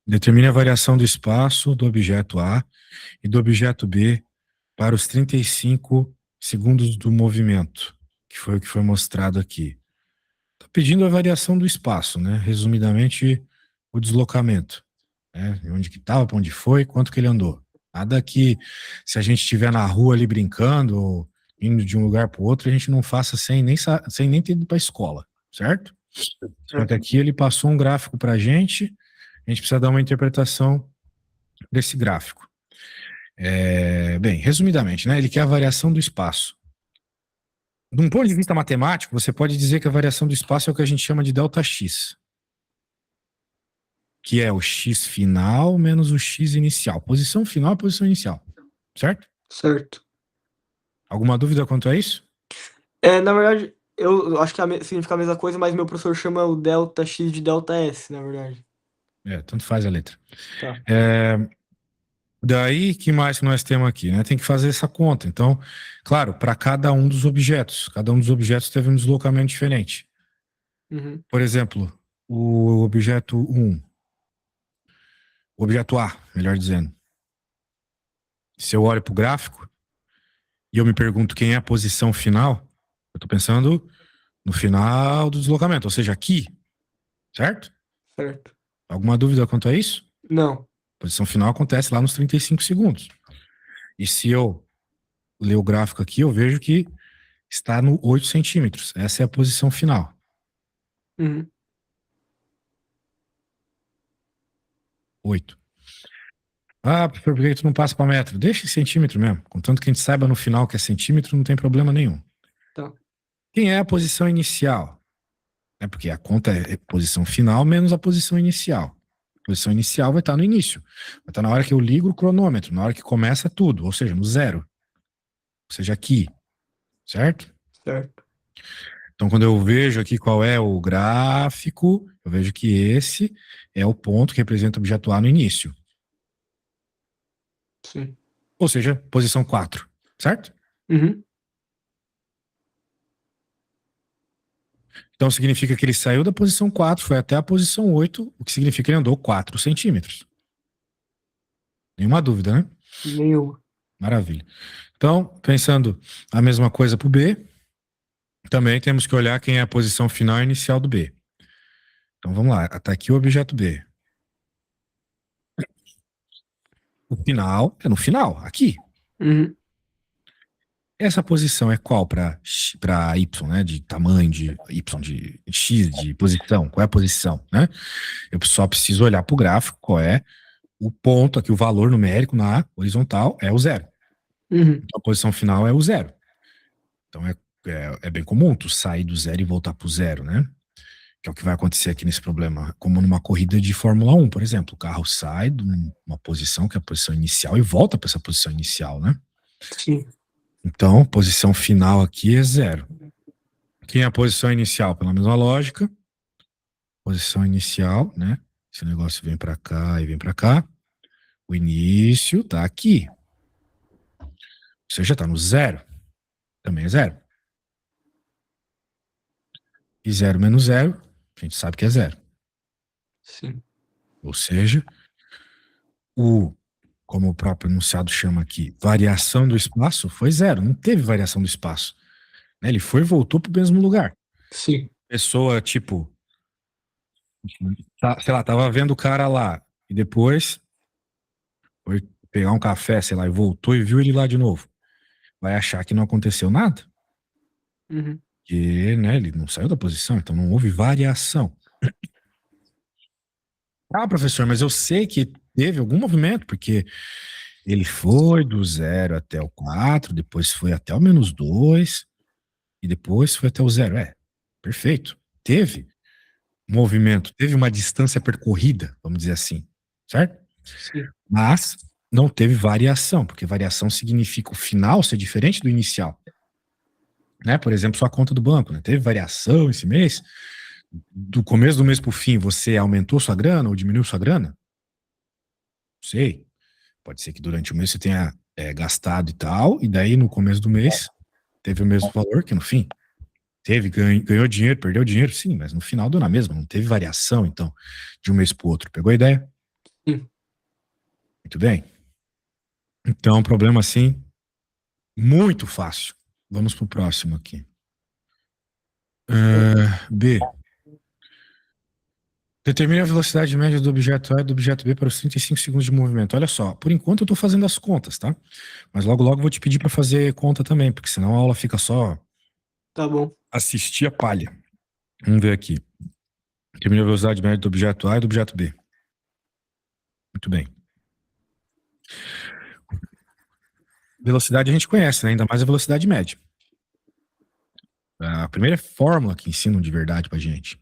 Determine a variação do espaço do objeto A e do objeto B para os 35 segundos do movimento, que foi o que foi mostrado aqui. Está pedindo a variação do espaço, né? Resumidamente, o deslocamento, né? Onde que estava, para onde foi, quanto que ele andou. Nada que, se a gente estiver na rua ali brincando, ou indo de um lugar para o outro, a gente não faça sem nem ter ido para a escola, certo? Só que aqui ele passou um gráfico para a gente precisa dar uma interpretação desse gráfico. Bem, resumidamente, né? Ele quer a variação do espaço. De um ponto de vista matemático, você pode dizer que a variação do espaço é o que a gente chama de ΔX, que é o x final menos o x inicial. Posição final, posição inicial. Certo? Certo. Alguma dúvida quanto a isso? Na verdade, eu acho que significa a mesma coisa, mas meu professor chama o delta x de delta s, na verdade. Tanto faz a letra. Tá. Daí, que mais que nós temos aqui, né? Tem que fazer essa conta. Então, claro, para cada um dos objetos. Cada um dos objetos teve um deslocamento diferente. Uhum. Por exemplo, o objeto 1. O objeto A, melhor dizendo. Se eu olho para o gráfico e eu me pergunto quem é a posição final, eu estou pensando no final do deslocamento, ou seja, aqui. Certo? Certo. Alguma dúvida quanto a isso? Não. A posição final acontece lá nos 35 segundos. E se eu ler o gráfico aqui, eu vejo que está no 8 centímetros. Essa é a posição final. Uhum. 8. Ah, professor, por que tu não passa para metro? Deixa em centímetro mesmo. Contanto que a gente saiba no final que é centímetro, não tem problema nenhum. Tá. Quem é a posição inicial? Porque a conta é posição final menos a posição inicial. A posição inicial vai estar no início. Vai estar na hora que eu ligo o cronômetro, na hora que começa tudo, ou seja, no zero. Ou seja, aqui. Certo? Certo. Então, quando eu vejo aqui qual é o gráfico, eu vejo que esse é o ponto que representa o objeto A no início. Sim. Ou seja, posição 4. Certo? Uhum. Então, significa que ele saiu da posição 4, foi até a posição 8, o que significa que ele andou 4 centímetros. Nenhuma dúvida, né? Nenhuma. Maravilha. Então, pensando a mesma coisa para o B, também temos que olhar quem é a posição final e inicial do B. Então, vamos lá. Está aqui o objeto B. O final é no final, aqui. Uhum. Essa posição é qual para Y, né? De tamanho, de Y, de X, de posição. Qual é a posição, né? Eu só preciso olhar para o gráfico, qual é o ponto aqui, o valor numérico na horizontal é o zero. Uhum. Então, a posição final é o zero. Então, é bem comum tu sair do zero e voltar para o zero, né? Que é o que vai acontecer aqui nesse problema. Como numa corrida de Fórmula 1, por exemplo. O carro sai de uma posição, que é a posição inicial, e volta para essa posição inicial, né? Sim. Então, posição final aqui é zero. Quem é a posição inicial? Pela mesma lógica. Posição inicial, né? Esse negócio vem para cá e vem para cá. O início tá aqui. Ou seja, tá no zero. Também é zero. E zero menos zero, a gente sabe que é zero. Sim. Ou seja, como o próprio enunciado chama aqui, variação do espaço foi zero. Não teve variação do espaço. Né? Ele foi e voltou para o mesmo lugar. Sim. Pessoa, tipo, sei lá, tava vendo o cara lá e depois foi pegar um café, sei lá, e voltou e viu ele lá de novo. Vai achar que não aconteceu nada? Uhum. Porque, né, ele não saiu da posição, então não houve variação. Ah, professor, mas eu sei que teve algum movimento, porque ele foi do 0 até o 4, depois foi até o -2, e depois foi até o 0. Perfeito. Teve movimento, teve uma distância percorrida, vamos dizer assim, certo? Sim. Mas não teve variação, porque variação significa o final ser diferente do inicial. Né? Por exemplo, sua conta do banco, né? Teve variação esse mês? Do começo do mês para o fim, você aumentou sua grana ou diminuiu sua grana? Não sei. Pode ser que durante o mês você tenha gastado e tal, e daí no começo do mês teve o mesmo valor que no fim. Teve, ganhou dinheiro, perdeu dinheiro, sim, mas no final deu na mesma, não teve variação, então, de um mês para o outro. Pegou a ideia? Muito bem. Então, problema assim, muito fácil. Vamos pro próximo aqui. B. Determine a velocidade média do objeto A e do objeto B para os 35 segundos de movimento. Olha só, por enquanto eu estou fazendo as contas, tá? Mas logo logo eu vou te pedir para fazer conta também, porque senão a aula fica só Tá bom. assistir a palha. Vamos ver aqui. Determine a velocidade média do objeto A e do objeto B. Muito bem. Velocidade a gente conhece, né? Ainda mais a velocidade média. A primeira fórmula que ensinam de verdade pra gente.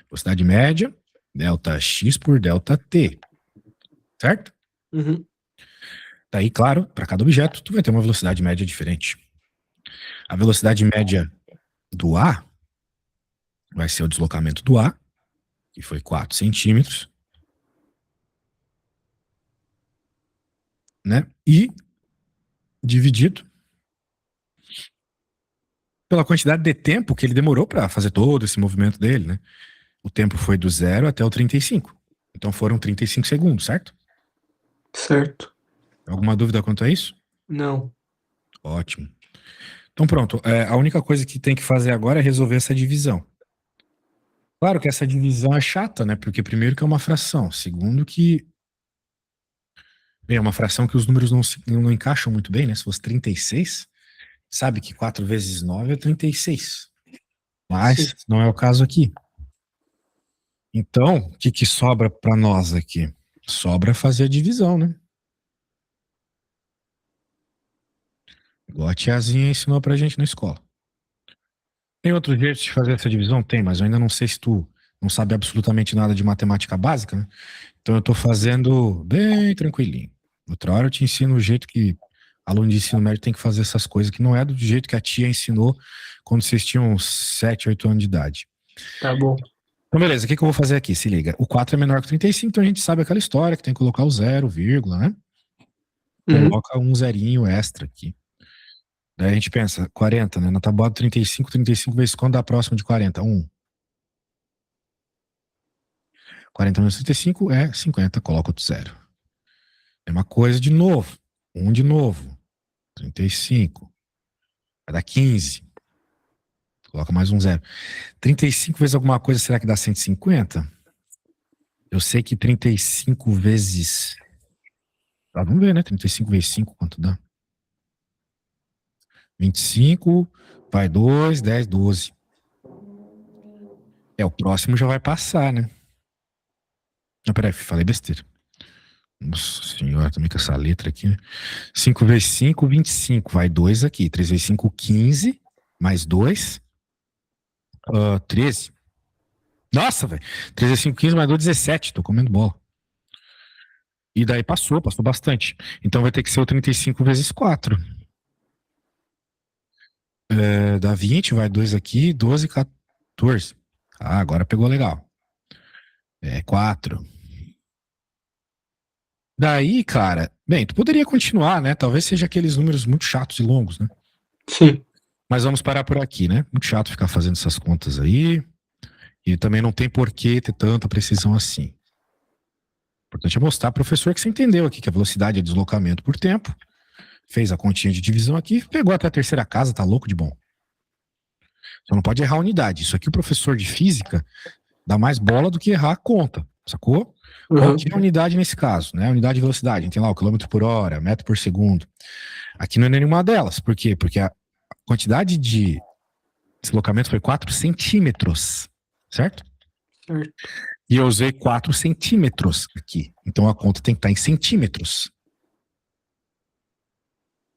Velocidade média, delta x por delta t. Certo? Uhum. Daí, claro, para cada objeto, tu vai ter uma velocidade média diferente. A velocidade média do A vai ser o deslocamento do A, que foi 4 centímetros, né? E dividido pela quantidade de tempo que ele demorou para fazer todo esse movimento dele, né? O tempo foi do 0 até o 35. Então foram 35 segundos, certo? Certo. Alguma dúvida quanto a isso? Não. Ótimo. Então pronto, a única coisa que tem que fazer agora é resolver essa divisão. Claro que essa divisão é chata, né? Porque primeiro que é uma fração, segundo que bem, é uma fração que os números não encaixam muito bem, né? Se fosse 36, sabe que 4 vezes 9 é 36. Sim. Mas não é o caso aqui. Então, o que sobra para nós aqui? Sobra fazer a divisão, né? Igual a tiazinha ensinou pra gente na escola. Tem outro jeito de fazer essa divisão? Tem, mas eu ainda não sei se tu não sabe absolutamente nada de matemática básica, né? Então eu tô fazendo bem tranquilinho. Outra hora eu te ensino o jeito que aluno de ensino médio tem que fazer essas coisas, que não é do jeito que a tia ensinou quando vocês tinham 7, 8 anos de idade. Tá bom. Então, beleza, o que eu vou fazer aqui? Se liga. O 4 é menor que 35, então a gente sabe aquela história que tem que colocar o zero, vírgula, né? Uhum. Coloca um zerinho extra aqui. Daí a gente pensa, 40, né? Na tabuada 35, 35 vezes quando dá próximo de 40? 1. 40 menos 35 é 50, coloca outro zero. Mesma coisa de novo. 1 de novo. 35. Vai dar 15. Coloca mais um zero. 35 vezes alguma coisa, será que dá 150? Eu sei que 35 vezes... Ah, vamos ver, né? 35 vezes 5, quanto dá? 25, vai 2, 10, 12. O próximo já vai passar, né? Não, peraí, falei besteira. Nossa senhora, também com essa letra aqui, né? 5 vezes 5, 25. Vai 2 aqui. 3 vezes 5, 15. Mais 2, 13. Nossa, velho. 3 vezes 5, 15. Mais 2, 17. Tô comendo bola. E daí passou bastante. Então vai ter que ser o 35 vezes 4. Dá 20, vai 2 aqui. 12, 14. Ah, agora pegou legal. 4. Daí, cara, bem, tu poderia continuar, né? Talvez seja aqueles números muito chatos e longos, né? Sim. Mas vamos parar por aqui, né? Muito chato ficar fazendo essas contas aí. E também não tem por que ter tanta precisão assim. O importante é mostrar pro professor que você entendeu aqui que a velocidade é deslocamento por tempo. Fez a continha de divisão aqui, pegou até a terceira casa, tá louco de bom. Só não pode errar a unidade. Isso aqui o professor de física dá mais bola do que errar a conta, sacou? Qual Uhum. que é a unidade nesse caso, né? A unidade de velocidade, a gente tem lá o quilômetro por hora, metro por segundo. Aqui não é nenhuma delas. Por quê? Porque a quantidade de deslocamento foi 4 centímetros, certo? Certo. E eu usei 4 centímetros aqui. Então a conta tem que estar em centímetros.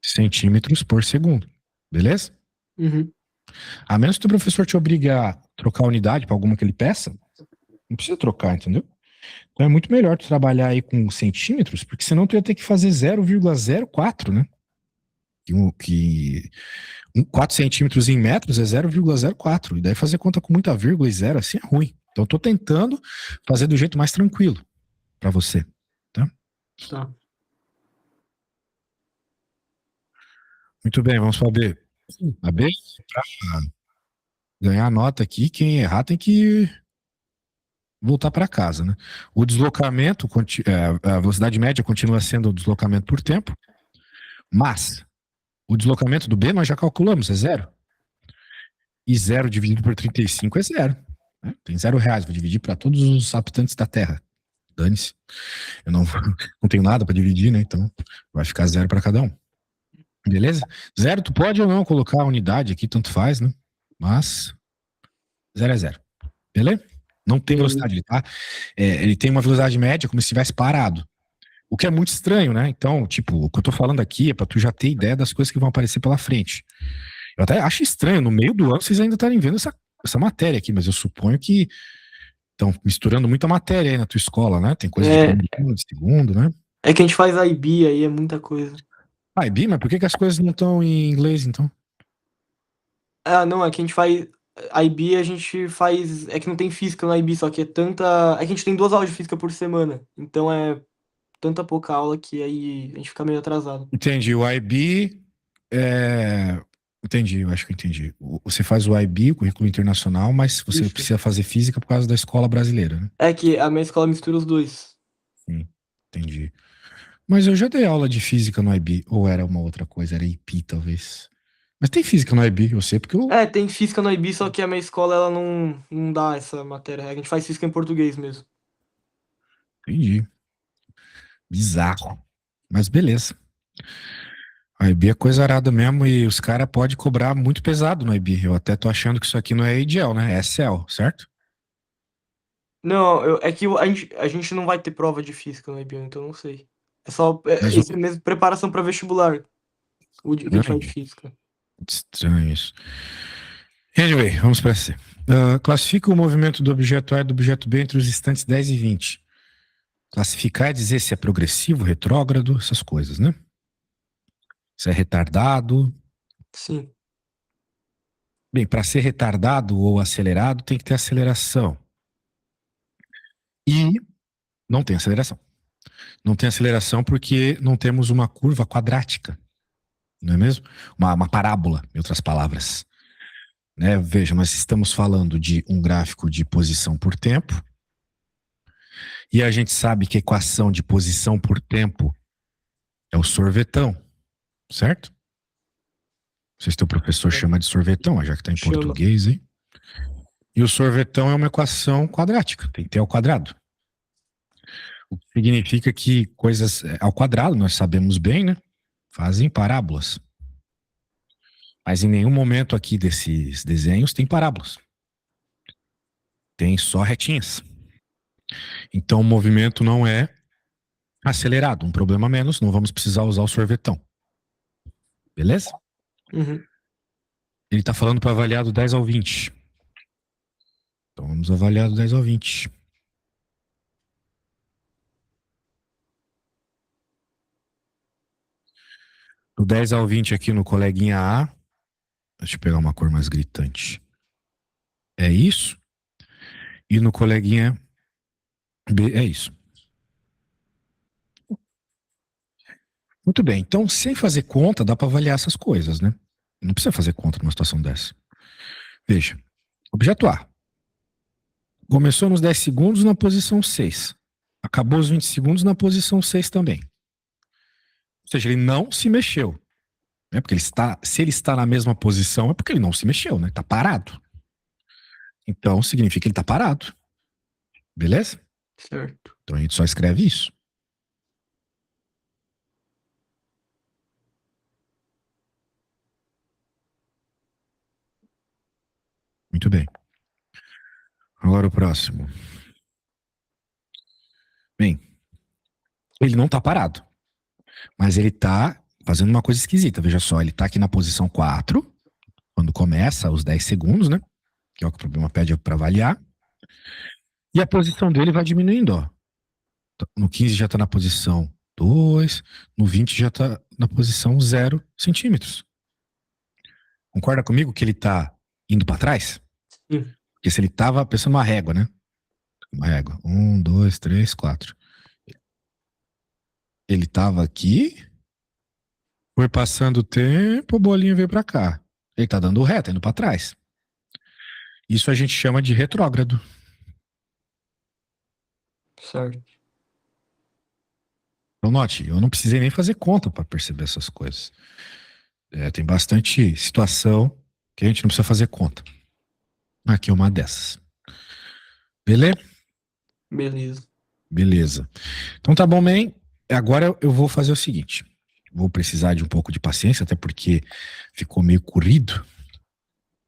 Centímetros por segundo. Beleza? Uhum. A menos que o professor te obrigue a trocar a unidade para alguma que ele peça, não precisa trocar, entendeu? Então é muito melhor tu trabalhar aí com centímetros, porque senão tu ia ter que fazer 0,04, né? Que 4 centímetros em metros é 0,04. E daí fazer conta com muita vírgula e zero assim é ruim. Então eu tô tentando fazer do jeito mais tranquilo para você, tá? Tá. Muito bem, vamos para B. A B, pra ganhar a nota aqui, quem errar tem que voltar para casa, né? O deslocamento, a velocidade média continua sendo o deslocamento por tempo, mas o deslocamento do B nós já calculamos, é zero. E zero dividido por 35 é zero. Né? Tem R$ 0, vou dividir para todos os habitantes da Terra. Dane-se. Eu não, não tenho nada para dividir, né? Então vai ficar zero para cada um. Beleza? Zero, tu pode ou não colocar a unidade aqui, tanto faz, né? Mas zero é zero. Beleza? Não tem velocidade, ele tem uma velocidade média como se estivesse parado. O que é muito estranho, né? Então, tipo, o que eu tô falando aqui é pra tu já ter ideia das coisas que vão aparecer pela frente. Eu até acho estranho, no meio do ano vocês ainda estarem vendo essa matéria aqui, mas eu suponho que estão misturando muita matéria aí na tua escola, né? Tem coisa de primeiro, de segundo, né? É que a gente faz IB aí, é muita coisa. Ah, e Bi, mas por que as coisas não estão em inglês, então? Ah, não, é que a gente faz. IB a gente faz. É que não tem física no IB, só que é tanta. É que a gente tem 2 aulas de física por semana. Então é tanta pouca aula que aí a gente fica meio atrasado. Entendi, o IB Entendi, eu acho que eu entendi. Você faz o IB, o currículo internacional, mas você Isso. precisa fazer física por causa da escola brasileira, né? É que a minha escola mistura os dois. Sim, entendi. Mas eu já dei aula de física no IB, ou era uma outra coisa, era IP, talvez. Mas tem física no IB, eu sei porque eu É, tem física no IB, só que a minha escola ela não dá essa matéria. A gente faz física em português mesmo. entendi. Bizarro. Mas beleza. A IB é coisa arada mesmo e os caras podem cobrar muito pesado no IB. Eu até tô achando que isso aqui não é EIDL, né? É SL, certo? Não, é que a gente não vai ter prova de física no IB, então eu não sei. É só Mas isso mesmo, preparação para vestibular, que a gente faz de estranho, física. estranho isso. Anyway, vamos para C. Classifica o movimento do objeto A e do objeto B entre os instantes 10 e 20. Classificar é dizer se é progressivo, retrógrado, essas coisas, né? Se é retardado. Sim. Bem, para ser retardado ou acelerado, tem que ter aceleração. E não tem aceleração. Não tem aceleração porque não temos uma curva quadrática, não é mesmo? Uma parábola, em outras palavras. Né? Veja, nós estamos falando de um gráfico de posição por tempo, e a gente sabe que a equação de posição por tempo é o sorvetão, certo? Não sei se teu professor chama de sorvetão, já que está em Chama. português, hein? E o sorvetão é uma equação quadrática, tem que ter ao quadrado. O que significa que coisas ao quadrado, nós sabemos bem, né? Fazem parábolas. Mas em nenhum momento aqui desses desenhos tem parábolas. Tem só retinhas. Então o movimento não é acelerado, um problema a menos, não vamos precisar usar o sorvetão. Beleza? Uhum. Ele está falando para avaliar do 10 ao 20. Então vamos avaliar do 10 ao 20. Do 10 ao 20 aqui no coleguinha A. Deixa eu pegar uma cor mais gritante. É isso. E no coleguinha B é isso. Muito bem. Então, sem fazer conta, dá para avaliar essas coisas, né? Não precisa fazer conta numa situação dessa. Veja. Objeto A. Começou nos 10 segundos na posição 6. Acabou os 20 segundos na posição 6 também. Ou seja, ele não se mexeu. Né? Porque se ele está na mesma posição, é porque ele não se mexeu, né? Está parado. Então, significa que ele está parado. Beleza? Certo. Então a gente só escreve isso. Muito bem. Agora o próximo. Bem, ele não está parado. Mas ele está fazendo uma coisa esquisita. Veja só, ele está aqui na posição 4, quando começa os 10 segundos, né? Que é o que o problema pede para avaliar. E a posição dele vai diminuindo, ó. No 15 já está na posição 2, no 20 já está na posição 0 centímetros. Concorda comigo que ele está indo para trás? Sim. Porque se ele estava pensando numa régua, né? Uma régua. 1, 2, 3, 4. Ele estava aqui, foi passando o tempo, a bolinha veio para cá. Ele está dando reta, indo para trás. Isso a gente chama de retrógrado. Certo. Então, note, eu não precisei nem fazer conta para perceber essas coisas. Tem bastante situação que a gente não precisa fazer conta. Aqui é uma dessas. Beleza? Beleza. Beleza. Então tá bom, man. Agora eu vou fazer o seguinte. Vou precisar de um pouco de paciência, até porque ficou meio corrido.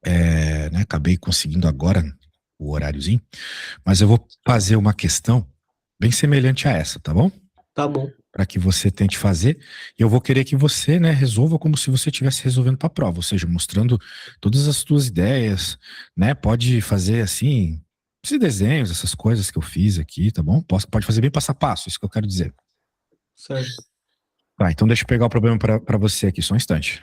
Né? Acabei conseguindo agora o horáriozinho. Mas eu vou fazer uma questão bem semelhante a essa, tá bom? Tá bom. Para que você tente fazer. E eu vou querer que você, né, resolva como se você estivesse resolvendo para a prova, ou seja, mostrando todas as suas ideias, né? Pode fazer assim, esses desenhos, essas coisas que eu fiz aqui, tá bom? Pode fazer bem passo a passo, isso que eu quero dizer. Certo. Tá, então deixa eu pegar o problema para você aqui, só um instante.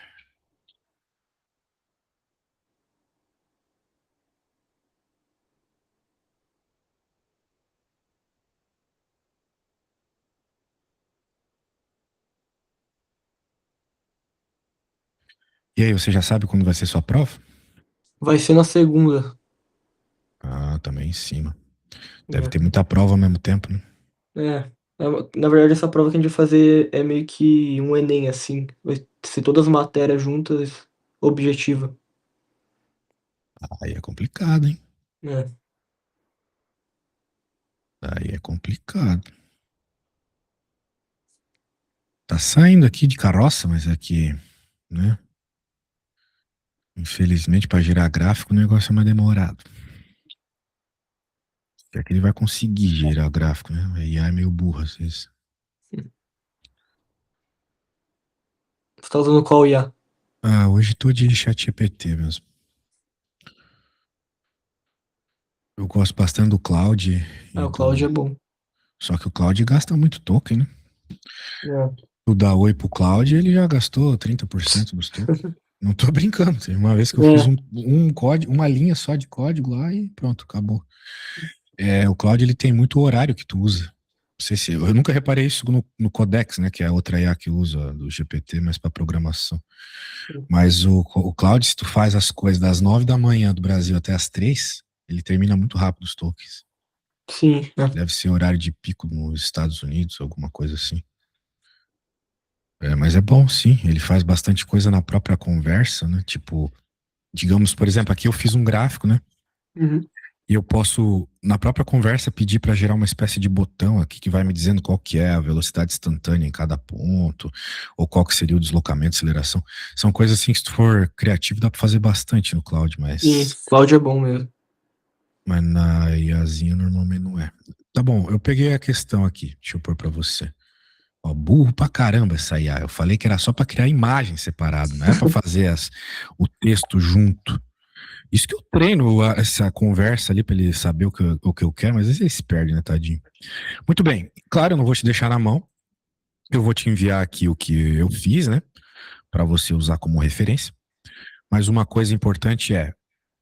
E aí, você já sabe quando vai ser sua prova? Vai ser na segunda. Ah, também em cima. Deve ter É. muita prova ao mesmo tempo, né? É. Na verdade, essa prova que a gente vai fazer é meio que um Enem, assim. Vai ser todas as matérias juntas, objetiva. Aí é complicado, hein? É. Aí é complicado. Tá saindo aqui de carroça, mas aqui, né? Infelizmente, para gerar gráfico, o negócio é mais demorado. É que ele vai conseguir gerar gráfico, né? A IA é meio burra às vezes. Você tá usando qual IA? Ah, hoje tô de chat GPT mesmo. Eu gosto bastante do Cloud Ah, e o Cloud do. é bom. Só que o Cloud gasta muito token, né? É. Tu dá oi pro Cloud, ele já gastou 30% dos tokens. Não tô brincando. Teve uma vez que eu fiz É. um código, uma linha só de código lá e pronto, acabou. O Cloud ele tem muito horário que tu usa. Não sei se eu nunca reparei isso no Codex, né, que é a outra IA que usa do GPT, mas para programação. Mas o Cloud, se tu faz as coisas das 9 da manhã do Brasil até as 3, ele termina muito rápido os tokens. Sim. É. Deve ser horário de pico nos Estados Unidos, alguma coisa assim. Mas é bom, sim. Ele faz bastante coisa na própria conversa, né? Tipo, digamos, por exemplo, aqui eu fiz um gráfico, né? Uhum. E eu posso, na própria conversa, pedir para gerar uma espécie de botão aqui que vai me dizendo qual que é a velocidade instantânea em cada ponto, ou qual que seria o deslocamento, aceleração. São coisas assim que se tu for criativo dá para fazer bastante no cloud, Sim, mas, Cloud é bom mesmo. mas na IAzinha normalmente não é. Tá bom, eu peguei a questão aqui, deixa eu pôr para você. Ó, burro pra caramba essa IA. Eu falei que era só para criar imagem separado, não é para fazer o texto junto. Isso que eu treino essa conversa ali para ele saber o que eu quero, mas às vezes ele se perde, né, tadinho? Muito bem. Claro, eu não vou te deixar na mão. Eu vou te enviar aqui o que eu fiz, né, para você usar como referência. Mas uma coisa importante é,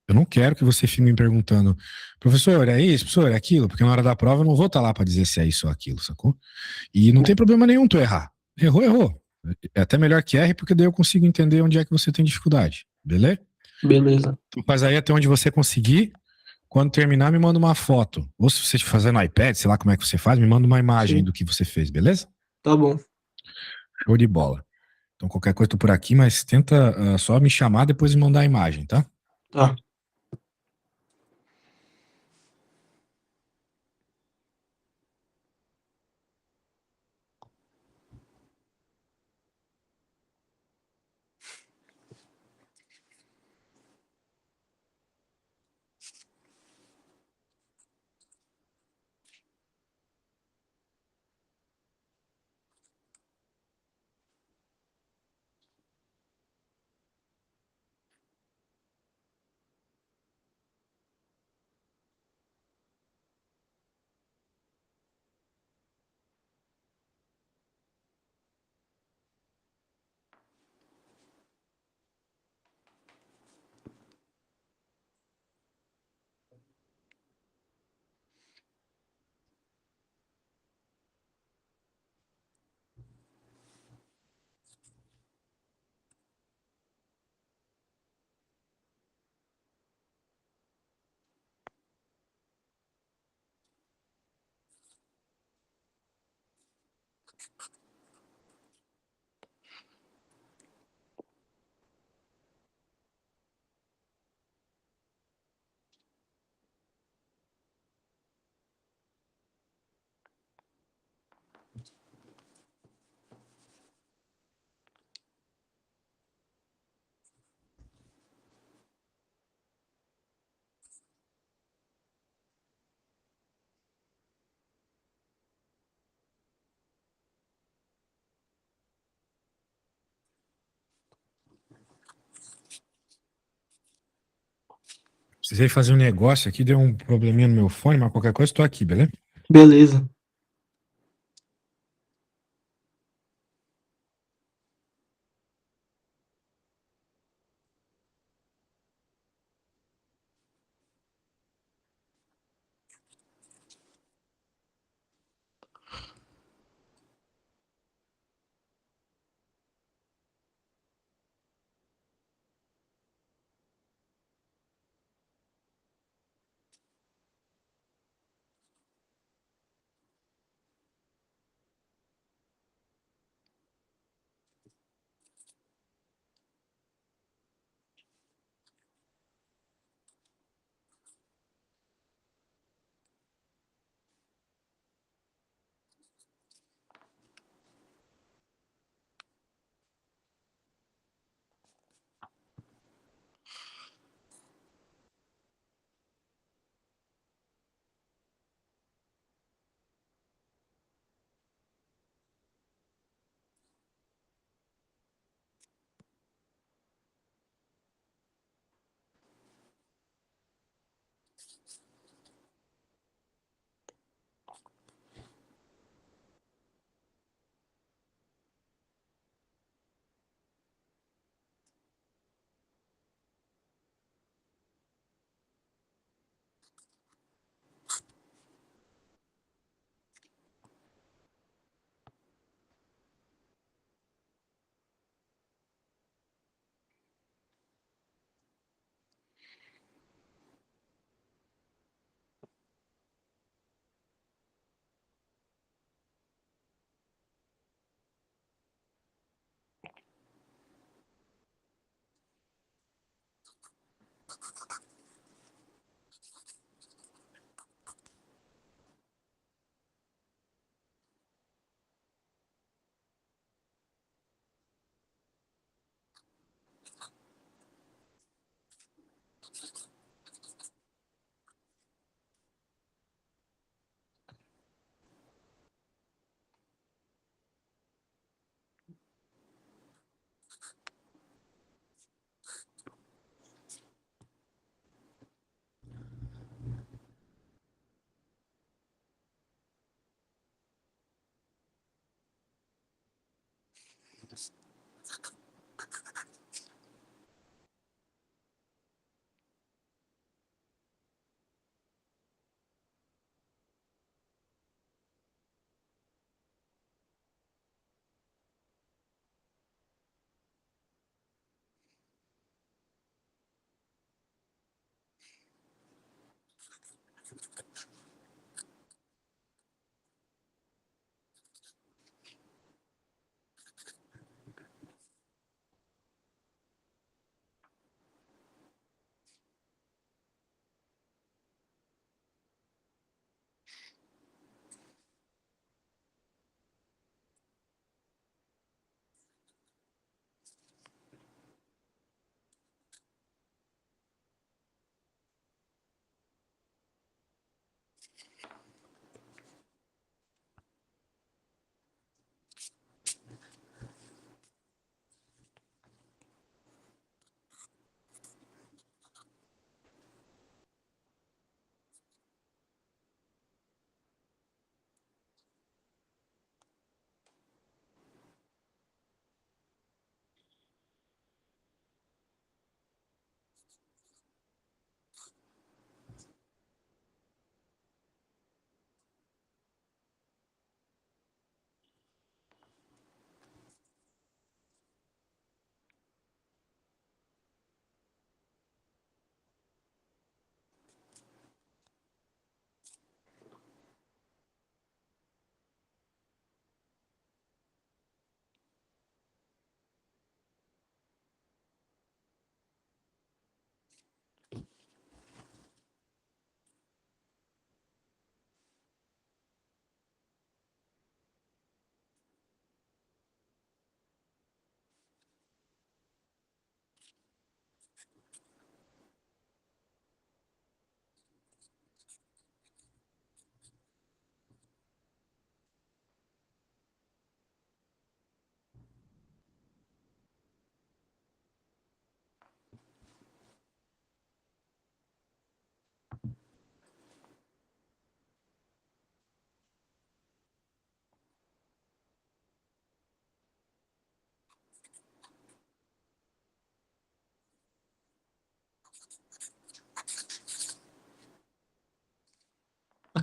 eu não quero que você fique me perguntando, professor, é isso, professor, é aquilo, porque na hora da prova eu não vou estar lá para dizer se é isso ou aquilo, sacou? E não tem problema nenhum tu errar. Errou, errou. É até melhor que erre, porque daí eu consigo entender onde é que você tem dificuldade, beleza? Beleza. Tu faz aí até onde você conseguir. Quando terminar, me manda uma foto. Ou se você fazer no iPad, sei lá como é que você faz, me manda uma imagem Sim. do que você fez, beleza? Tá bom. Show de bola. Então, qualquer coisa, tô por aqui, mas tenta só me chamar depois e mandar a imagem, tá? Tá. Precisei fazer um negócio aqui, deu um probleminha no meu fone, mas qualquer coisa estou aqui, beleza? Beleza.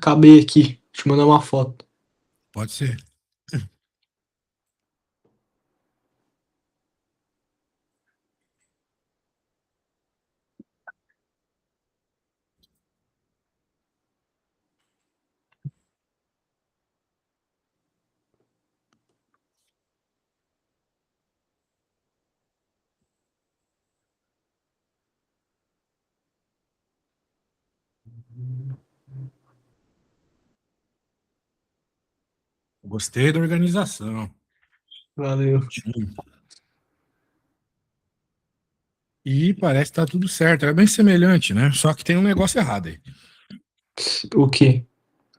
Acabei aqui. Te mandar uma foto. Pode ser. Gostei da organização. Valeu. E parece que tá tudo certo. É bem semelhante, né? Só que tem um negócio errado aí. O quê?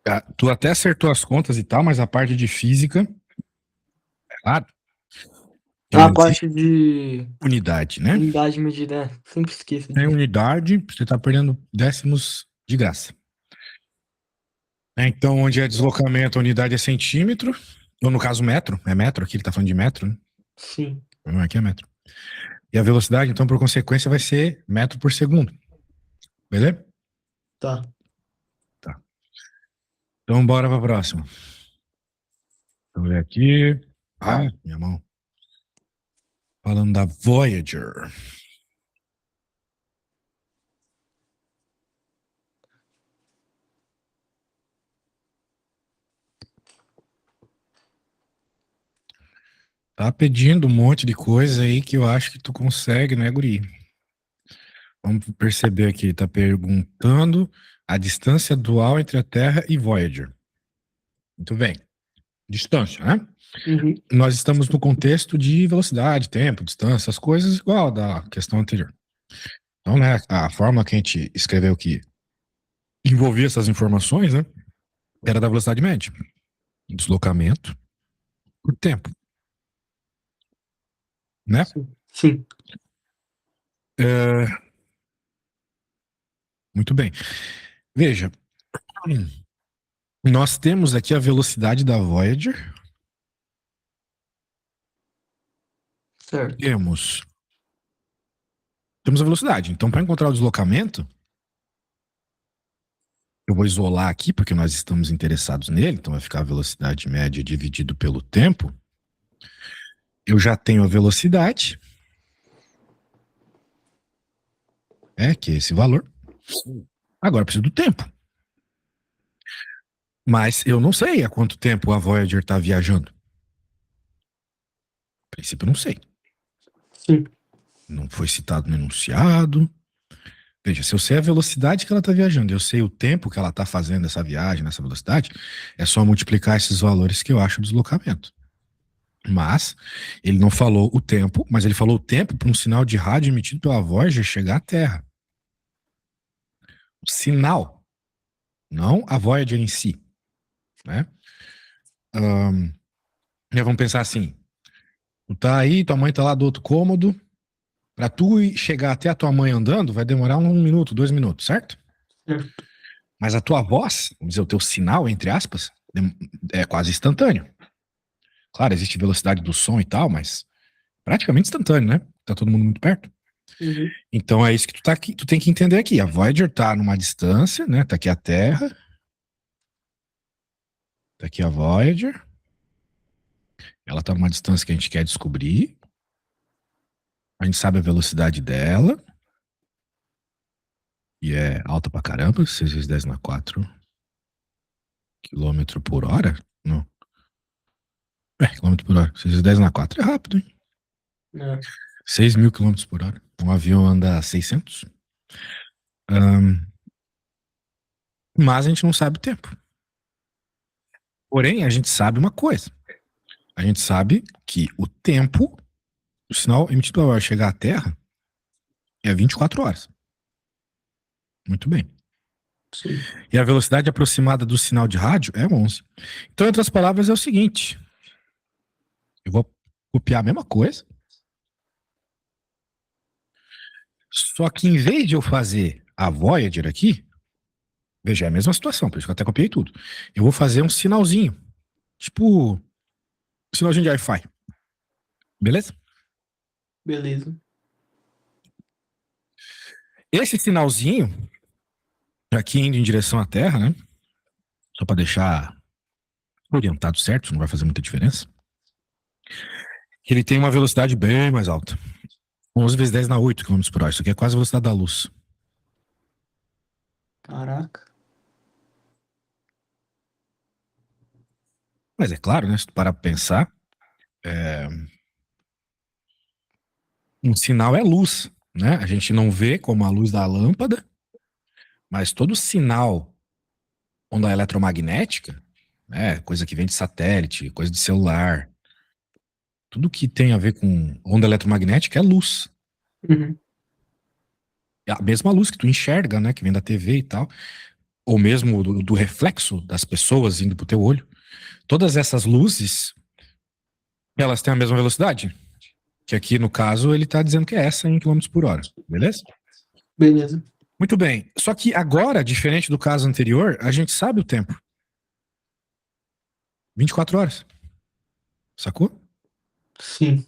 Ah, tu até acertou as contas e tal, mas a parte de física é errado. A Não existe parte de unidade, né? unidade de medida. Sempre esqueço Tem disso. unidade, você tá perdendo décimos de graça. Então, onde é deslocamento, a unidade é centímetro, ou no caso metro, é metro, aqui ele tá falando de metro, né? Sim. Não, aqui é metro. E a velocidade, então, por consequência, vai ser metro por segundo. Beleza? Tá. Tá. Então, bora pra próxima. Deixa eu ver aqui. Ah, minha mão. Falando da Voyager. Tá pedindo um monte de coisa aí que eu acho que tu consegue, né, guri? Vamos perceber aqui, tá perguntando a distância dual entre a Terra e Voyager. Muito bem. Distância, né? Uhum. Nós estamos no contexto de velocidade, tempo, distância, as coisas igual da questão anterior. Então, né, a forma que a gente escreveu que envolvia essas informações, né, era da velocidade média. Deslocamento por tempo, né? Sim. Sim. É, muito bem. Veja, nós temos aqui a velocidade da Voyager, Certo. temos, temos a velocidade. Então, para encontrar o deslocamento, eu vou isolar aqui, porque nós estamos interessados nele, então vai ficar a velocidade média dividido pelo tempo. Eu já tenho a velocidade, que é esse valor. Agora eu preciso do tempo. Mas eu não sei há quanto tempo a Voyager está viajando. A princípio, eu não sei. Sim. Não foi citado no enunciado. Veja, se eu sei a velocidade que ela está viajando, eu sei o tempo que ela está fazendo essa viagem nessa velocidade, é só multiplicar esses valores que eu acho o deslocamento. Mas ele não falou o tempo, mas ele falou o tempo para um sinal de rádio emitido pela Voyager chegar à Terra. O sinal, não a Voyager em si, né? Vamos pensar assim, tu tá aí, tua mãe tá lá do outro cômodo, pra tu chegar até a tua mãe andando, vai demorar 1 minuto, 2 minutos, certo? Certo. Mas a tua voz, vamos dizer, o teu sinal, entre aspas, é quase instantâneo. Claro, existe velocidade do som e tal, mas praticamente instantâneo, né? Tá todo mundo muito perto. Uhum. Então é isso que tu tá aqui, tu tem que entender aqui. A Voyager tá numa distância, né? Tá aqui a Terra. Tá aqui a Voyager. Ela tá numa distância que a gente quer descobrir. A gente sabe a velocidade dela. E é alta pra caramba, 6 vezes 10 na 4 quilômetro por hora? Não. Quilômetro por hora. 6 vezes 10 na 4 é rápido, hein? É. 6.000 quilômetros por hora. Um avião anda a 600. Ahn, mas a gente não sabe o tempo. Porém, a gente sabe uma coisa. A gente sabe que o tempo, o sinal emitido para chegar à Terra é 24 horas. Muito bem. Sim. E a velocidade aproximada do sinal de rádio é 11. Então, em outras palavras, é o seguinte. Eu vou copiar a mesma coisa. Só que em vez de eu fazer a Voyager aqui, veja, é a mesma situação, por isso que eu até copiei tudo. Eu vou fazer um sinalzinho. Tipo, sinalzinho de Wi-Fi. Beleza? Beleza. Esse sinalzinho, aqui indo em direção à Terra, né? só para deixar orientado certo, não vai fazer muita diferença. Ele tem uma velocidade bem mais alta. 11 vezes 10 na 8 km por hora. Isso aqui é quase a velocidade da luz. Caraca. Mas é claro, né? Se tu parar pra pensar, um sinal é luz, né? A gente não vê como a luz da lâmpada, mas todo sinal, onda eletromagnética, né? Coisa que vem de satélite, coisa de celular, tudo que tem a ver com onda eletromagnética é luz. Uhum. É a mesma luz que tu enxerga, né? Que vem da TV e tal, ou mesmo do reflexo das pessoas indo pro teu olho. Todas essas luzes, elas têm a mesma velocidade. Que aqui, no caso, ele tá dizendo que é essa em quilômetros por hora, beleza? Beleza. Muito bem. Só que agora, diferente do caso anterior, a gente sabe o tempo. 24 horas. Sacou? Sim.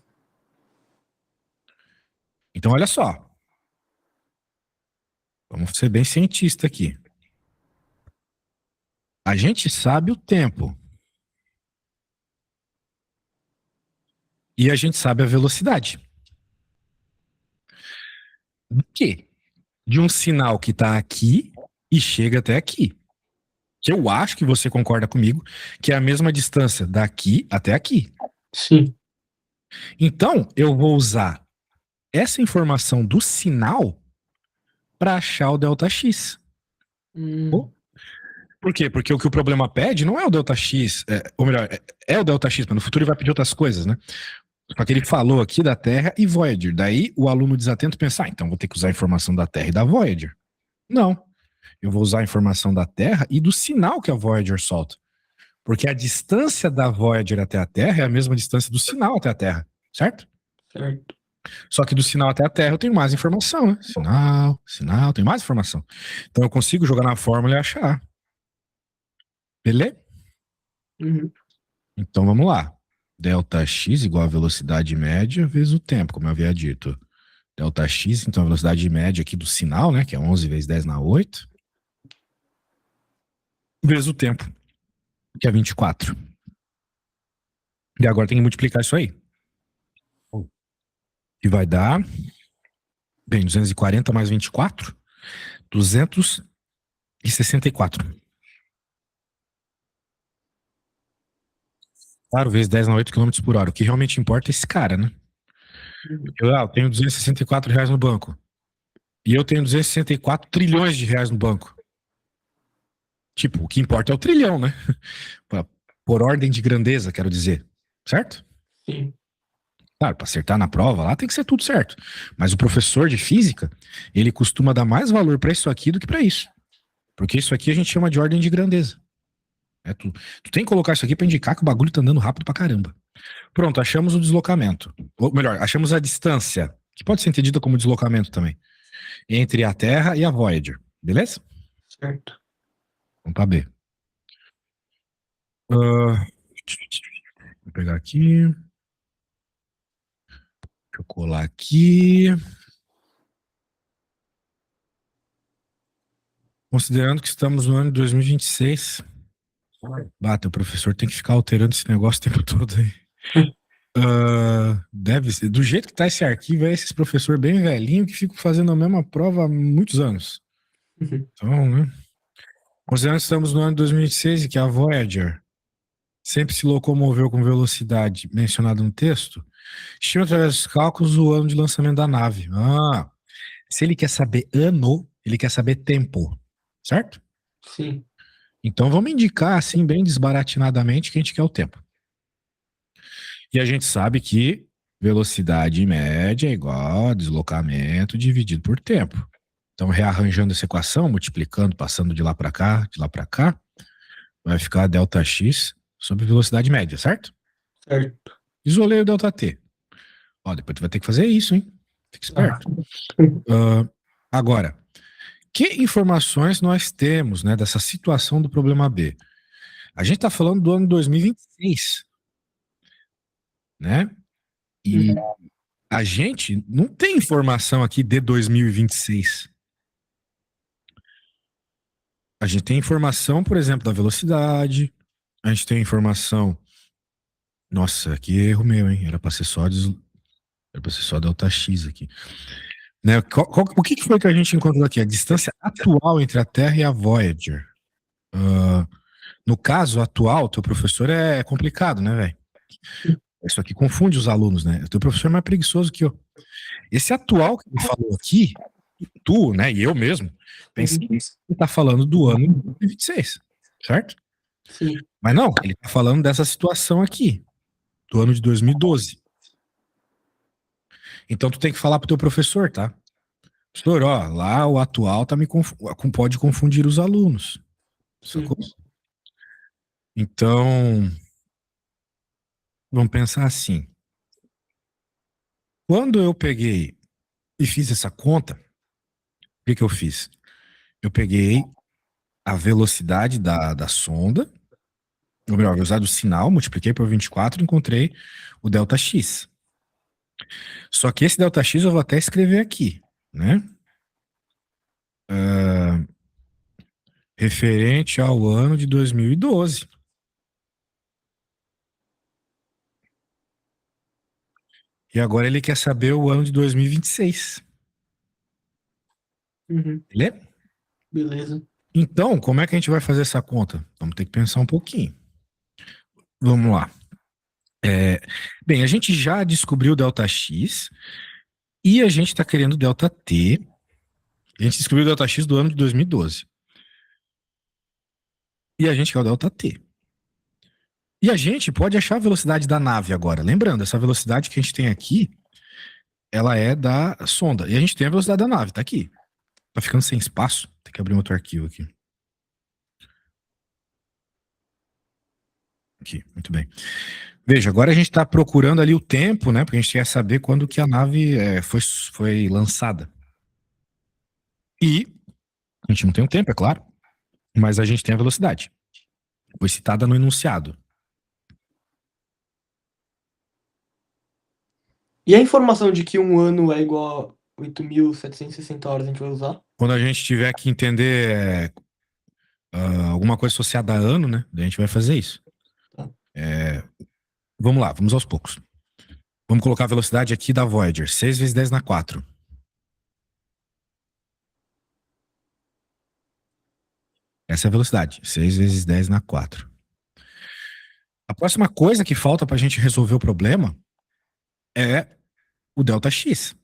Então, olha só. Vamos ser bem cientista aqui. A gente sabe o tempo. E a gente sabe a velocidade. Do quê? De um sinal que tá aqui e chega até aqui. Que eu acho que você concorda comigo, que é a mesma distância daqui até aqui. Sim. Então, eu vou usar essa informação do sinal para achar o delta X. Hum. Por quê? Porque o que o problema pede não é o delta X, ou melhor, é o delta X, mas no futuro ele vai pedir outras coisas, né? Só que ele falou aqui da Terra e Voyager. Daí o aluno desatento pensa, então vou ter que usar a informação da Terra e da Voyager. Não. Eu vou usar a informação da Terra e do sinal que a Voyager solta. Porque a distância da Voyager até a Terra é a mesma distância do sinal até a Terra, certo? Certo. Só que do sinal até a Terra eu tenho mais informação, né? Sinal, tenho mais informação. Então eu consigo jogar na fórmula e achar. Beleza? Uhum. Então vamos lá. Delta x igual a velocidade média vezes o tempo, como eu havia dito. Delta x, então a velocidade média aqui do sinal, né? Que é 11 vezes 10 na 8. Vezes o tempo, que é 24. E agora tem que multiplicar isso aí. Que vai dar, bem, 240 mais 24, 264. Claro, vezes 10 na 8 km por hora. O que realmente importa é esse cara, né? Eu tenho R$ 264 no banco. E eu tenho 264 trilhões de reais no banco. Tipo, o que importa é o trilhão, né? Por ordem de grandeza, quero dizer. Certo? Sim. Claro, para acertar na prova lá tem que ser tudo certo. Mas o professor de física, ele costuma dar mais valor para isso aqui do que para isso. Porque isso aqui a gente chama de ordem de grandeza. Tu tem que colocar isso aqui para indicar que o bagulho tá andando rápido pra caramba. Pronto, achamos o deslocamento. Ou melhor, achamos a distância, que pode ser entendida como deslocamento também, entre a Terra e a Voyager. Beleza? Certo. Vamos pra B. Vou pegar aqui. Deixa eu colar aqui. Considerando que estamos no ano de 2026. Bata, o professor tem que ficar alterando esse negócio o tempo todo aí. Deve ser. Do jeito que tá esse arquivo, é esses professor bem velhinho que ficam fazendo a mesma prova há muitos anos. Uhum. Então, né? Considerando que estamos no ano de 2026 e que a Voyager sempre se locomoveu com velocidade mencionada no texto, estima através dos cálculos o ano de lançamento da nave. Se ele quer saber ano, ele quer saber tempo, certo? Sim. Então vamos indicar assim bem desbaratinadamente que a gente quer o tempo. E a gente sabe que velocidade média é igual a deslocamento dividido por tempo. Então rearranjando essa equação, multiplicando, passando de lá para cá, vai ficar ΔX sobre velocidade média, certo? Certo. Isolei o ΔT. Ó, depois tu vai ter que fazer isso, hein? Fica esperto. Agora, que informações nós temos, né, dessa situação do problema B? A gente está falando do ano 2026, né? E a gente não tem informação aqui de 2026. A gente tem informação, por exemplo, da velocidade. A gente tem informação. Nossa, aqui é erro meu, hein? Era pra ser só, Era pra ser só delta X aqui. Né? O que foi que a gente encontrou aqui? A distância atual entre a Terra e a Voyager. Ah, no caso atual, teu professor é complicado, né, velho? Isso aqui confunde os alunos, né? O teu professor é mais preguiçoso que eu. Esse atual que ele falou aqui, tu, né, e eu mesmo, pensei que ele tá falando do ano 2026, certo? Sim. Mas não, ele tá falando dessa situação aqui, do ano de 2012. Então tu tem que falar pro teu professor, tá? Professor, ó, lá o atual tá pode confundir os alunos. Sacou? Sim. Então, vamos pensar assim. Quando eu peguei e fiz essa conta, o que eu fiz? Eu peguei a velocidade da sonda, ou melhor, a velocidade do sinal, multipliquei por 24 e encontrei o delta X. Só que esse delta X eu vou até escrever aqui, né? Referente ao ano de 2012. E agora ele quer saber o ano de 2026. Uhum. Beleza? Beleza. Então, como é que a gente vai fazer essa conta? Vamos ter que pensar um pouquinho. Vamos lá. Bem, a gente já descobriu o delta X e a gente está querendo o delta T. A gente descobriu o delta X do ano de 2012. E a gente quer o delta T. E a gente pode achar a velocidade da nave agora. Lembrando, essa velocidade que a gente tem aqui, ela é da sonda. E a gente tem a velocidade da nave, tá aqui. Tá ficando sem espaço. Tem que abrir um outro arquivo aqui. Aqui, muito bem. Veja, agora a gente está procurando ali o tempo, né? Porque a gente quer saber quando que a nave foi lançada. E a gente não tem o tempo, é claro, mas a gente tem a velocidade. Foi citada no enunciado. E a informação de que um ano é igual a 8.760 horas a gente vai usar? Quando a gente tiver que entender alguma coisa associada a ano, né? A gente vai fazer isso. Tá. Vamos lá, vamos aos poucos. Vamos colocar a velocidade aqui da Voyager. 6 vezes 10 na 4. Essa é a velocidade. 6 vezes 10 na 4. A próxima coisa que falta para a gente resolver o problema é o delta X.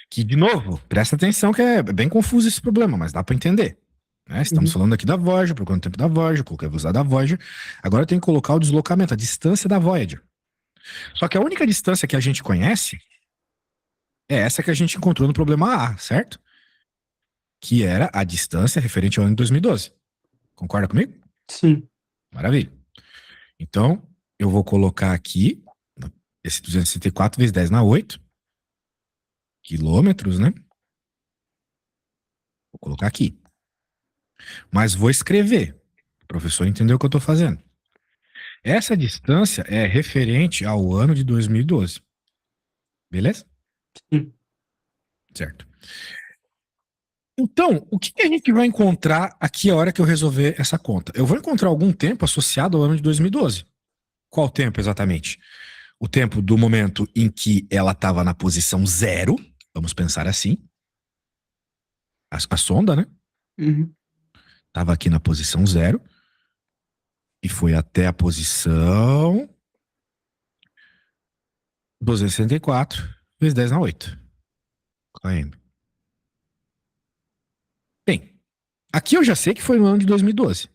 Que, de novo, presta atenção que é bem confuso esse problema, mas dá para entender. Né? Estamos falando aqui da Voyager, procurando o tempo da Voyager, coloquei a velocidade da Voyager. Agora eu tenho que colocar o deslocamento, a distância da Voyager. Só que a única distância que a gente conhece é essa que a gente encontrou no problema A, certo? Que era a distância referente ao ano de 2012. Concorda comigo? Sim. Maravilha. Então, eu vou colocar aqui esse 264 vezes 10 na 8 quilômetros, né? Vou colocar aqui. Mas vou escrever. O professor entendeu o que eu estou fazendo. Essa distância é referente ao ano de 2012. Beleza? Sim. Certo. Então, o que a gente vai encontrar aqui a hora que eu resolver essa conta? Eu vou encontrar algum tempo associado ao ano de 2012. Qual tempo exatamente? O tempo do momento em que ela estava na posição 0, vamos pensar assim. A sonda, né? Uhum. Estava aqui na posição 0 e foi até a posição 264 vezes 10 na 8 km. Bem, aqui eu já sei que foi no ano de 2012.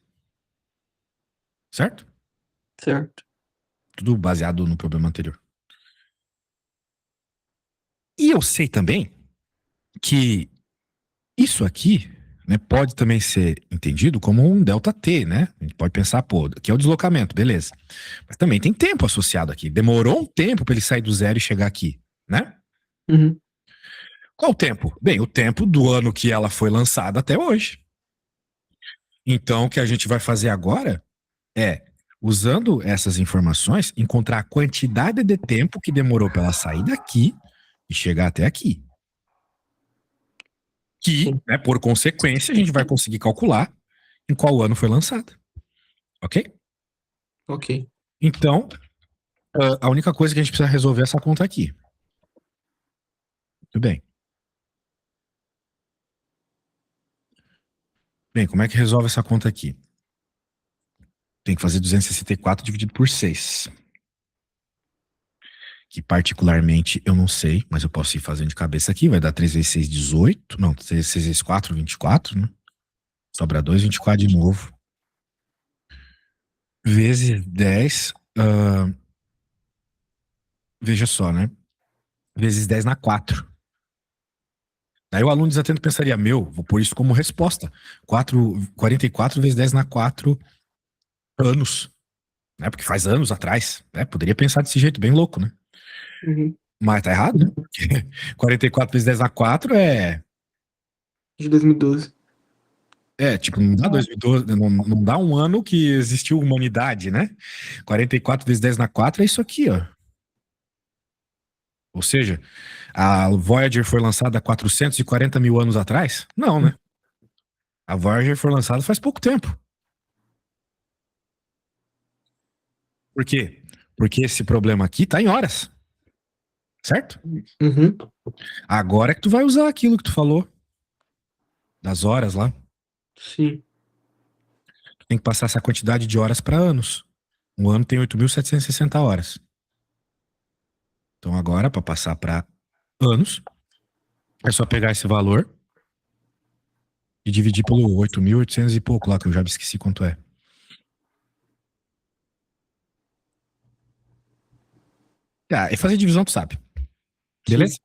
Certo? Certo. Tudo baseado no problema anterior. E eu sei também que isso aqui, né, pode também ser entendido como um delta T, né? A gente pode pensar, pô, aqui é o deslocamento, beleza. Mas também tem tempo associado aqui. Demorou um tempo para ele sair do 0 e chegar aqui, né? Uhum. Qual o tempo? Bem, o tempo do ano que ela foi lançada até hoje. Então, o que a gente vai fazer agora é, usando essas informações, encontrar a quantidade de tempo que demorou para ela sair daqui e chegar até aqui. Que, Sim. né, por consequência, a gente vai conseguir calcular em qual ano foi lançada. Ok? Ok. Então, a única coisa que a gente precisa resolver é essa conta aqui. Tudo bem. Bem, como é que resolve essa conta aqui? Tem que fazer 264 dividido por 6. Que particularmente eu não sei, mas eu posso ir fazendo de cabeça aqui. Vai dar 3 vezes 6, 18. Não, 6 vezes 4, 24, né? Sobra 2, 24 de novo. Vezes 10. Veja só, né? Vezes 10 na 4. Aí o aluno desatento pensaria, vou pôr isso como resposta. 44 vezes 10 na 4 anos. Né? Porque faz anos atrás. Né? Poderia pensar desse jeito, bem louco, né? Uhum. Mas tá errado, né? 44 vezes 10 na 4 De 2012. tipo, não dá 2012, não dá um ano que existiu humanidade, né? 44 vezes 10 na 4 é isso aqui, ó. Ou seja, a Voyager foi lançada há 440 mil anos atrás? Não, né? A Voyager foi lançada faz pouco tempo. Por quê? Porque esse problema aqui tá em horas, certo? Uhum. Agora é que tu vai usar aquilo que tu falou, das horas lá. Sim. Tem que passar essa quantidade de horas para anos. Um ano tem 8.760 horas. Então agora, para passar para anos, é só pegar esse valor e dividir pelo 8.800 e pouco lá, que eu já me esqueci quanto é. E fazer divisão tu sabe. Sim. Beleza?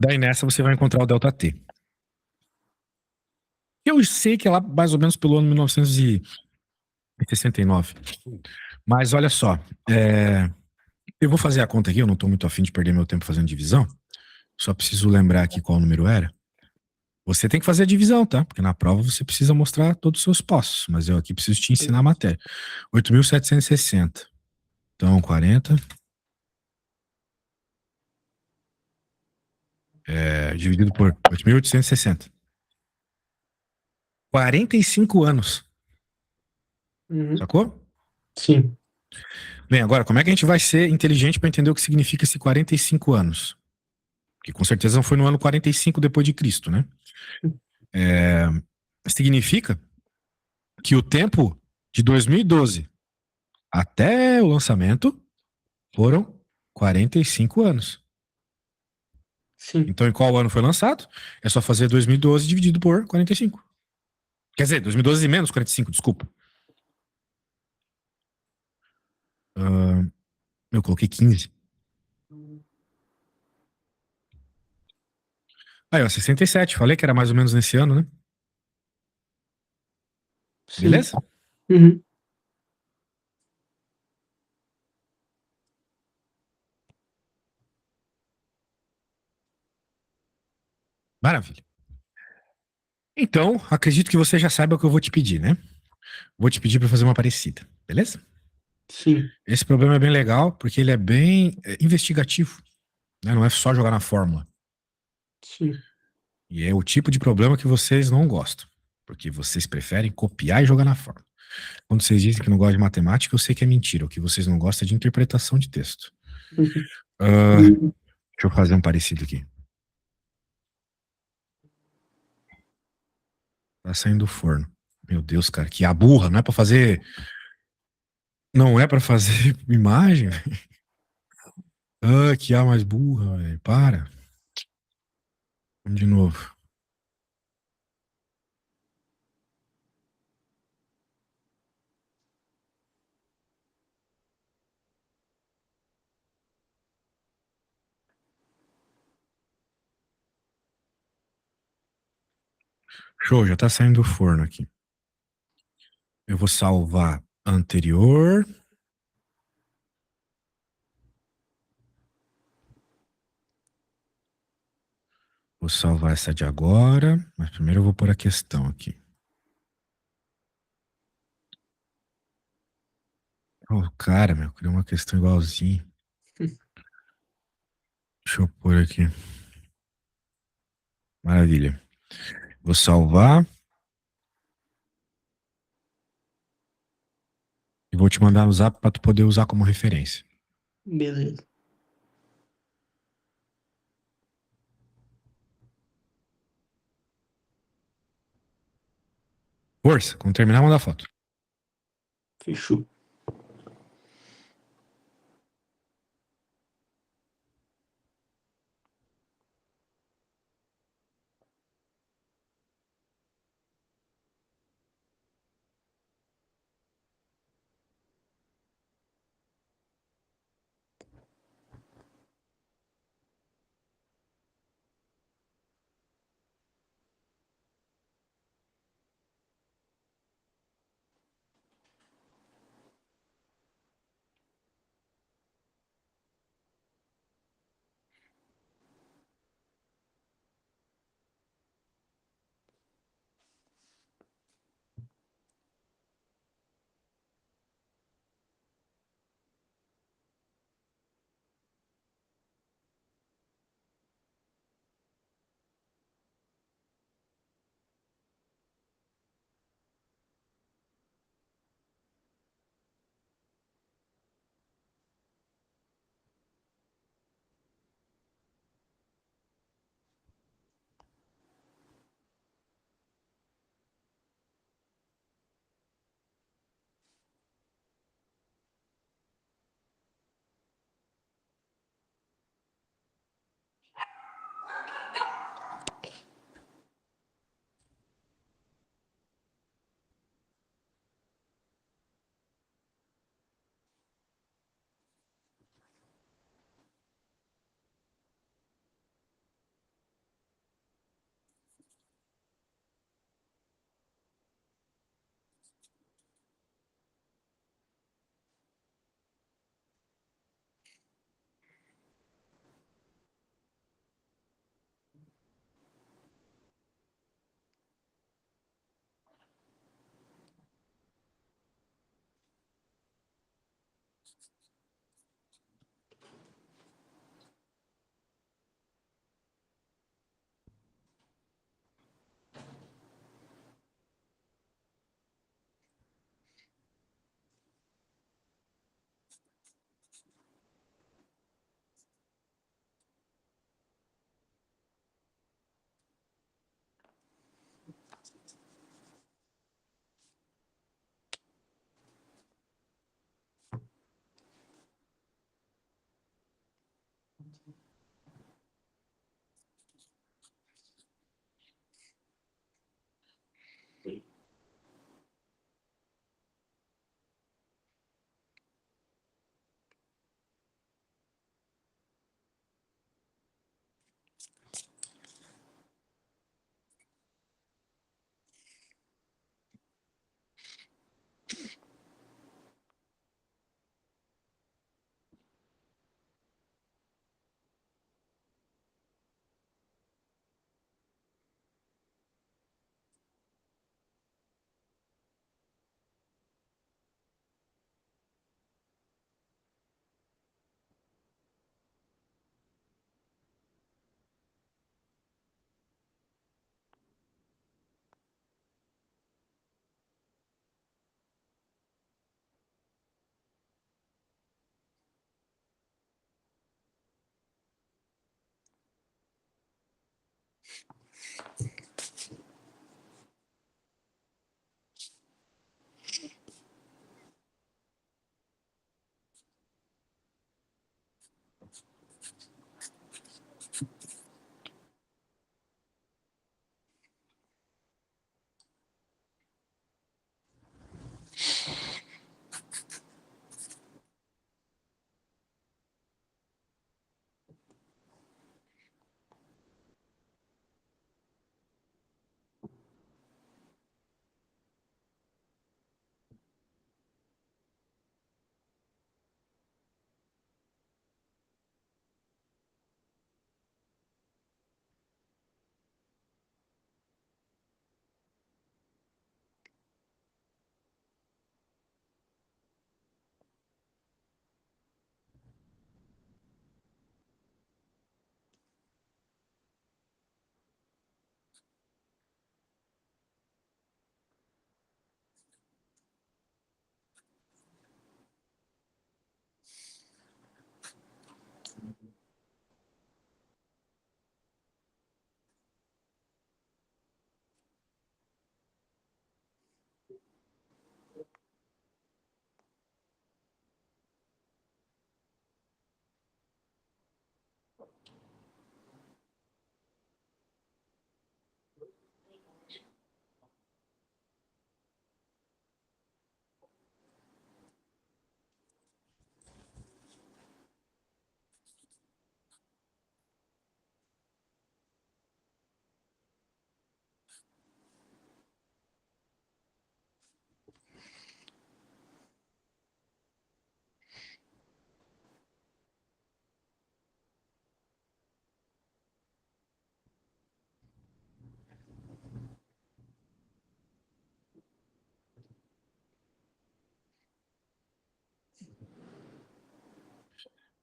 Daí nessa você vai encontrar o delta T. Eu sei que é lá mais ou menos pelo ano 1969. Mas olha só, eu vou fazer a conta aqui, eu não estou muito afim de perder meu tempo fazendo divisão. Só preciso lembrar aqui qual número era. Você tem que fazer a divisão, tá? Porque na prova você precisa mostrar todos os seus passos. Mas eu aqui preciso te ensinar a matéria. 8.760. Então, 40. Dividido por 8.860. 45 anos. Uhum. Sacou? Sim. Bem, agora, como é que a gente vai ser inteligente para entender o que significa esse 45 anos? Que com certeza não foi no ano 45 depois de Cristo, né? Significa que o tempo de 2012 até o lançamento foram 45 anos. Sim. Então, em qual ano foi lançado? É só fazer 2012 dividido por 45. Quer dizer, 2012 menos 45, desculpa. Eu coloquei 15. Aí, ó, 67. Falei que era mais ou menos nesse ano, né? Sim. Beleza? Uhum. Maravilha. Então, acredito que você já saiba o que eu vou te pedir, né? Vou te pedir para fazer uma parecida, beleza? Sim. Esse problema é bem legal porque ele é bem investigativo, né? Não é só jogar na fórmula. Sim. E é o tipo de problema que vocês não gostam, porque vocês preferem copiar e jogar na fórmula. Quando vocês dizem que não gostam de matemática, eu sei que é mentira. O que vocês não gostam é de interpretação de texto. Uhum. Deixa eu fazer um parecido aqui. Tá saindo do forno. Meu Deus, cara, que a burra, não é pra fazer. Não é pra fazer imagem? Que a mais burra, velho. Para. Vamos de novo. Show, já tá saindo do forno aqui. Eu vou salvar anterior. Vou salvar essa de agora. Mas primeiro eu vou pôr a questão aqui. Oh, cara, meu, criou uma questão igualzinha. Deixa eu pôr aqui. Maravilha. Vou salvar e vou te mandar no Zap para tu poder usar como referência. Beleza. Força, quando terminar, manda a foto. Fechou.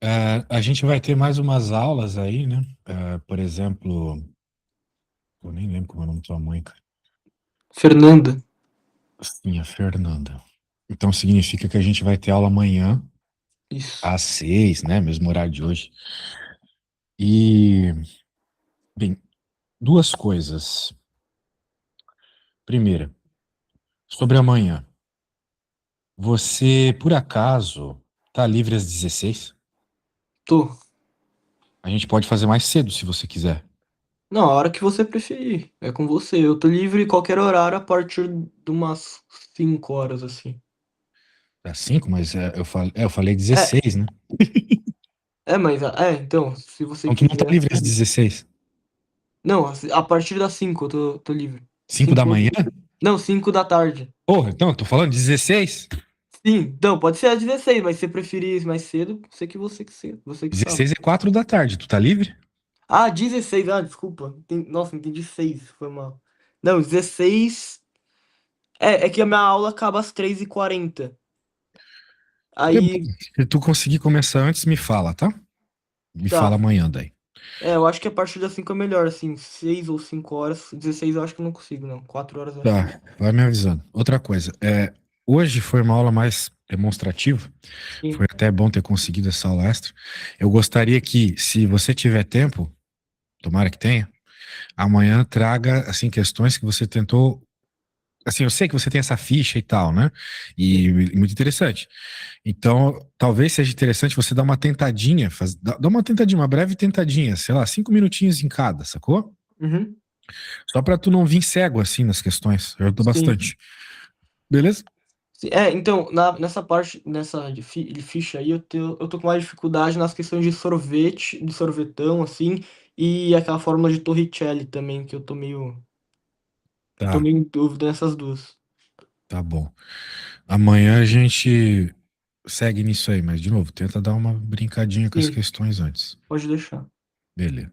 A gente vai ter mais umas aulas aí, né? Por exemplo, eu nem lembro como é o nome da tua mãe, cara. Fernanda. Sim, a Fernanda. Então significa que a gente vai ter aula amanhã Isso. às 6, né? Mesmo horário de hoje. E, bem, duas coisas. Primeira, sobre amanhã. Você, por acaso, tá livre às 16? Tô. A gente pode fazer mais cedo, se você quiser. Não, a hora que você preferir. É com você. Eu tô livre qualquer horário a partir de umas 5 horas, assim. Às 5, mas eu falei É, 16, né? mas. Então, se você Então tu não tá quiser. livre às 16. Não, a partir das 5 eu tô livre. 5 da 5. manhã? Não, 5 da tarde. Porra, então, eu tô falando 16? Sim, então, pode ser às 16, mas se você preferir mais cedo, sei que você que sabe. 16 é 4 da tarde, tu tá livre? Ah, 16, desculpa. Nossa, entendi 6, foi mal. Não, 16. É que a minha aula acaba às 3h40. É bom. Aí, Se tu conseguir começar antes, me fala, tá? Me fala tá. amanhã daí. Eu acho que a partir das 5 é melhor, assim, 6 ou 5 horas. 16 eu acho que eu não consigo, não. 4 horas eu acho que Tá, vai me avisando. Outra coisa, hoje foi uma aula mais demonstrativa. Foi sim. até bom ter conseguido essa aula extra. Eu gostaria que, se você tiver tempo, tomara que tenha, amanhã traga, assim, questões que você tentou. Assim, eu sei que você tem essa ficha e tal, né? E Sim. muito interessante. Então, talvez seja interessante você dar uma tentadinha, dá uma tentadinha, uma breve tentadinha, sei lá, 5 minutinhos em cada, sacou? Uhum. Só pra tu não vir cego assim nas questões. Ajuda Sim. bastante. Beleza? Então, nessa parte, nessa de ficha aí, eu tô com mais dificuldade nas questões de sorvete, de sorvetão, assim, e aquela fórmula de Torricelli também, que tô Tá, meio em dúvida nessas duas. tá bom. Amanhã a gente segue nisso aí, mas de novo, tenta dar uma brincadinha com as Sim, questões antes. pode deixar. Beleza.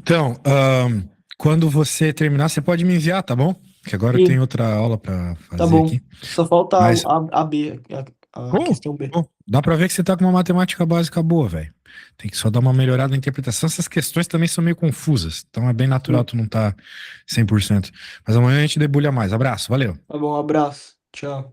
Então, quando você terminar, você pode me enviar, tá bom? Que agora eu tenho Sim, outra aula pra tá fazer bom. aqui. Só falta Mas, a B, a oh, questão B. oh, dá pra ver que você tá com uma matemática básica boa, velho. Tem que só dar uma melhorada na interpretação. Essas questões também são meio confusas. Então é bem natural Sim. tu não tá 100%. Mas amanhã a gente debulha mais. Abraço, valeu. Tá bom, abraço. Tchau.